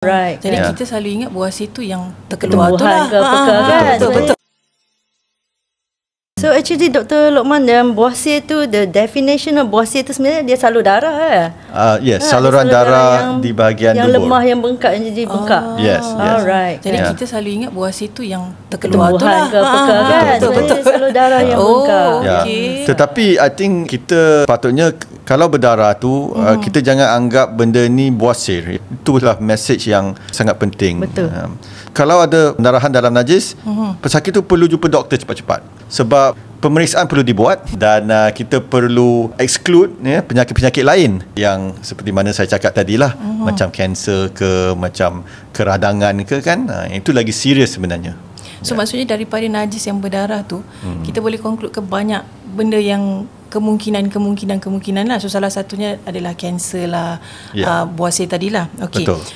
Right. Jadi kita selalu ingat buah tu yang terkeluar tu lah. Betul. So actually Dr. Lokman, dalam buah sir tu, the definition of buah sir tu sebenarnya dia salur darah Yes, saluran darah di bahagian yang dubur. lemah, yang bengkak, yang jadi bengkak. Yes. Alright. Jadi kita selalu ingat buah tu yang terkeluar tu lah. Betul. Salur darah yang bengkak. Tetapi I think kita patutnya kalau berdarah tu kita jangan anggap benda ni buasir. Itulah message yang sangat penting. Betul. Kalau ada pendarahan dalam najis, pesakit tu perlu jumpa doktor cepat-cepat. Sebab pemeriksaan perlu dibuat dan kita perlu exclude penyakit-penyakit lain yang seperti mana saya cakap tadilah, macam kanser ke, macam keradangan ke kan. Itu lagi serius sebenarnya. So maksudnya daripada najis yang berdarah tu, kita boleh conclude ke banyak benda yang kemungkinan lah. So salah satunya adalah kanser lah, buah sir tadilah. Okey. Betul.